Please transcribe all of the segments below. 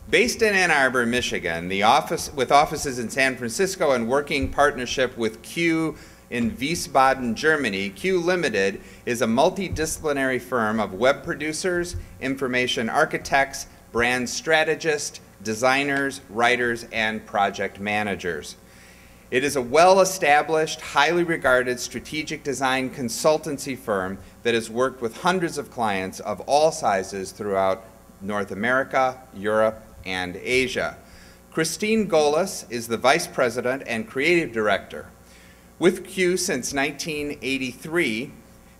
Based in Ann Arbor, Michigan, with offices in San Francisco and working partnership with Q in Wiesbaden, Germany, Q Limited is a multidisciplinary firm of web producers, information architects, brand strategists, designers, writers, and project managers. It is a well-established, highly regarded strategic design consultancy firm that has worked with hundreds of clients of all sizes throughout North America, Europe, and Asia. Christine Golus is the Vice President and Creative Director. With Q since 1983,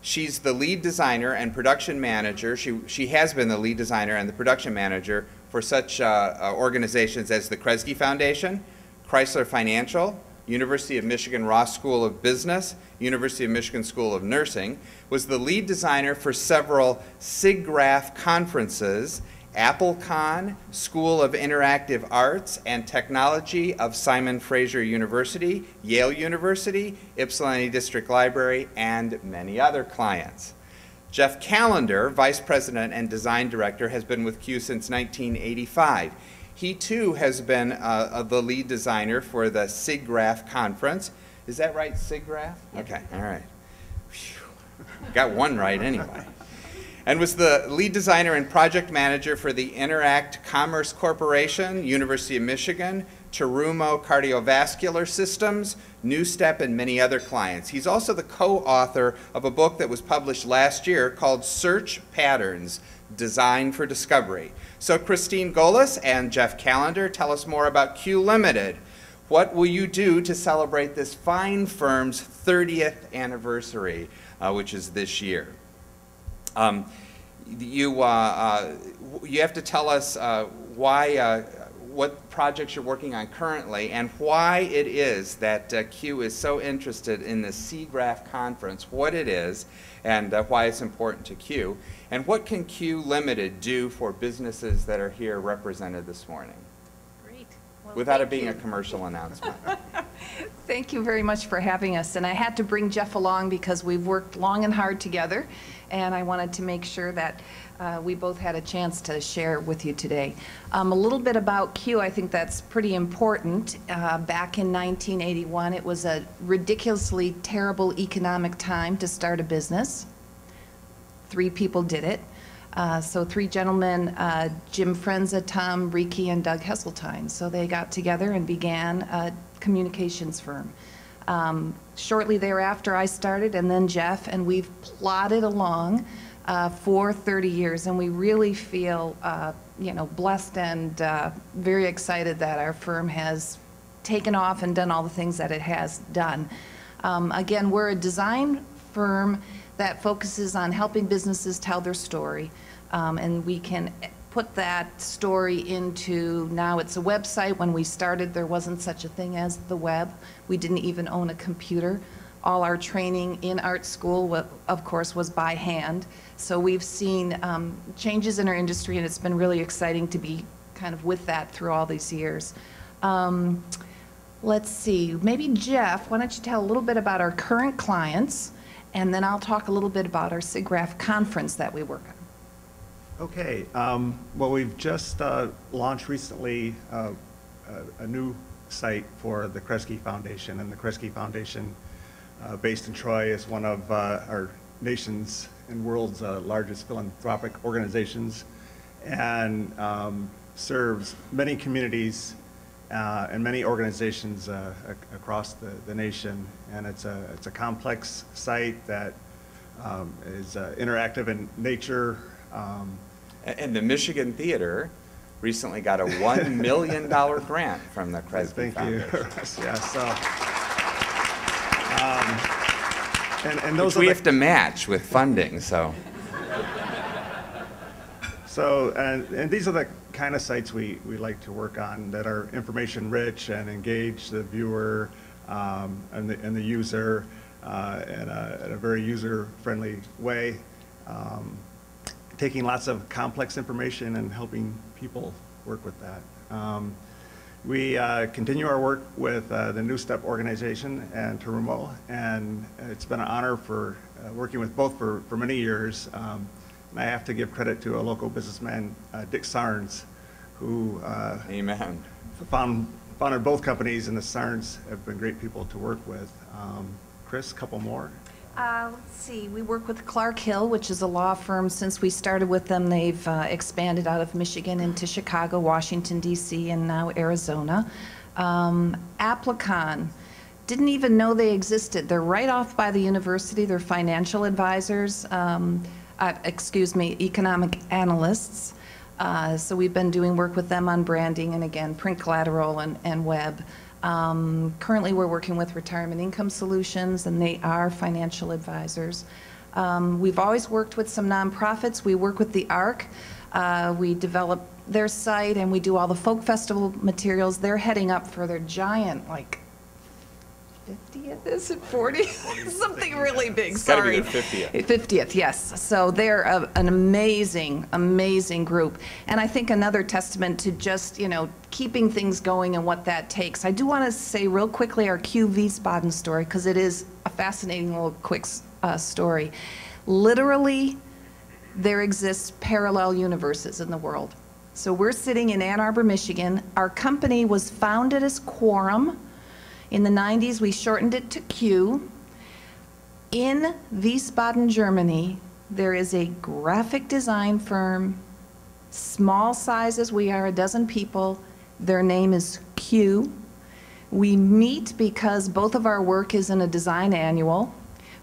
she's the lead designer and production manager. She has been the lead designer and the production manager for such organizations as the Kresge Foundation, Chrysler Financial, University of Michigan Ross School of Business, University of Michigan School of Nursing, was the lead designer for several SIGGRAPH conferences, AppleCon, School of Interactive Arts and Technology of Simon Fraser University, Yale University, Ypsilanti District Library, and many other clients. Jeff Callender, Vice President and Design Director, has been with Q since 1985. He too has been the lead designer for the SIGGRAPH conference. Is that right, SIGGRAPH? Okay, all right. Whew. Got one right anyway. And was the lead designer and project manager for the Interact Commerce Corporation, University of Michigan, Terumo Cardiovascular Systems, New Step, and many other clients. He's also the co-author of a book that was published last year called Search Patterns, Design for Discovery. So Christine Golus and Jeff Callender, tell us more about Q Limited. What will you do to celebrate this fine firm's 30th anniversary, which is this year? You have to tell us what projects you're working on currently and why it is that Q is so interested in the SIGGRAPH conference, what it is, and why it's important to Q, and what can Q Limited do for businesses that are here represented this morning? Great. Well, without it being a commercial announcement. Thank you very much for having us. And I had to bring Jeff along because we've worked long and hard together, and I wanted to make sure that we both had a chance to share with you today. A little bit about Q, I think that's pretty important. Back in 1981, it was a ridiculously terrible economic time to start a business. 3 people did it. So 3 gentlemen, Jim Frenza, Tom Reiki, and Doug Hesseltine. So they got together and began a communications firm. Shortly thereafter, I started, and then Jeff, and we've plodded along for 30 years, and we really feel blessed and very excited that our firm has taken off and done all the things that it has done. Again, we're a design firm that focuses on helping businesses tell their story, and we can put that story into, now it's a website. When we started, there wasn't such a thing as the web. We didn't even own a computer. All our training in art school, of course, was by hand. So we've seen changes in our industry, and it's been really exciting to be kind of with that through all these years. Let's see, maybe Jeff, why don't you tell a little bit about our current clients, and then I'll talk a little bit about our SIGGRAPH conference that we work on. Okay, well, we've just launched recently a new site for the Kresge Foundation, and the Kresge Foundation, based in Troy, is one of our nation's and world's largest philanthropic organizations, and serves many communities and many organizations across the nation. And it's a complex site that is interactive in nature. And the Michigan Theater recently got a $1 million grant from the Kresge Foundation. Thank you. Yeah, so, and those which we have to match with funding, so. So, and these are the kind of sites we like to work on that are information rich and engage the viewer and the user in a very user-friendly way. Taking lots of complex information and helping people work with that. We continue our work with the New Step organization and Terumo, and it's been an honor for working with both for many years. And I have to give credit to a local businessman, Dick Sarnes, who Amen. founded both companies, and the Sarns have been great people to work with. Chris, a couple more? Let's see, we work with Clark Hill, which is a law firm. Since we started with them, they've expanded out of Michigan into Chicago, Washington, D.C., and now Arizona. Applicon, didn't even know they existed. They're right off by the university. They're financial advisors, economic analysts. So we've been doing work with them on branding and, again, print collateral and web. Currently, we're working with Retirement Income Solutions, and they are financial advisors. We've always worked with some nonprofits. We work with the ARC. We develop their site, and we do all the folk festival materials. They're heading up for their giant, like, 50th, is it 40? Something really big, sorry. It's gotta be their 50th. 50th, yes. So they're an amazing, amazing group. And I think another testament to just, you know, keeping things going and what that takes. I do want to say real quickly our Q Wiesbaden story, because it is a fascinating little quick story. Literally, there exists parallel universes in the world. So we're sitting in Ann Arbor, Michigan. Our company was founded as Quorum. In the 90s, we shortened it to Q. In Wiesbaden, Germany, there is a graphic design firm, small sizes, we are a dozen people. Their name is Q. We meet because both of our work is in a design annual.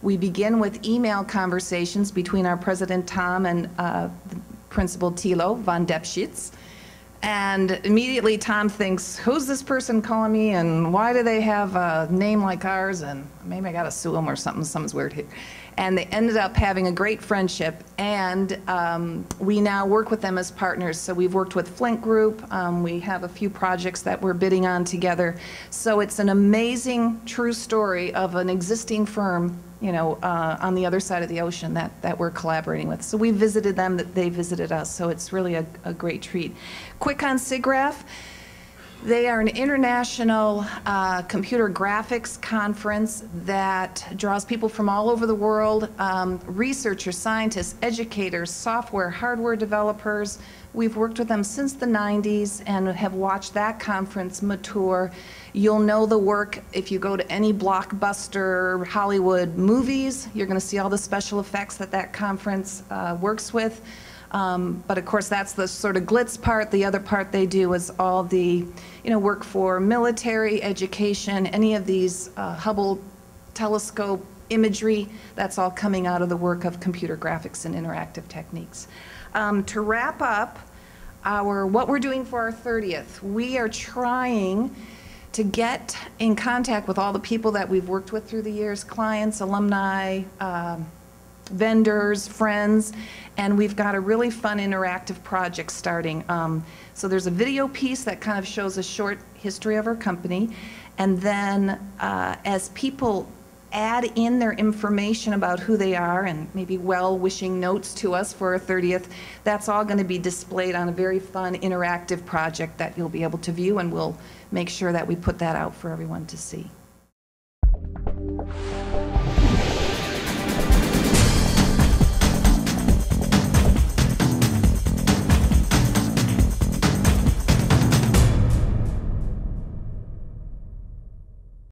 We begin with email conversations between our president, Tom, and Principal Thilo von Depschitz. And immediately Tom thinks, who's this person calling me, and why do they have a name like ours, and maybe I gotta sue them or something, something's weird here. And they ended up having a great friendship, and we now work with them as partners. So we've worked with Flint Group, we have a few projects that we're bidding on together. So it's an amazing, true story of an existing firm, you know, on the other side of the ocean that we're collaborating with. So we visited them, they visited us, so it's really a great treat. Quick on SIGGRAPH. They are an international computer graphics conference that draws people from all over the world, researchers, scientists, educators, software, hardware developers. We've worked with them since the 90s and have watched that conference mature. You'll know the work if you go to any blockbuster Hollywood movies. You're going to see all the special effects that conference works with. But of course, that's the sort of glitz part. The other part they do is all the, you know, work for military, education, any of these Hubble telescope imagery. That's all coming out of the work of computer graphics and interactive techniques. To wrap up what we're doing for our 30th, we are trying to get in contact with all the people that we've worked with through the years, clients, alumni, vendors, friends, and we've got a really fun interactive project starting. So there's a video piece that kind of shows a short history of our company, and then as people add in their information about who they are and maybe well-wishing notes to us for our 30th, that's all going to be displayed on a very fun interactive project that you'll be able to view, and we'll make sure that we put that out for everyone to see.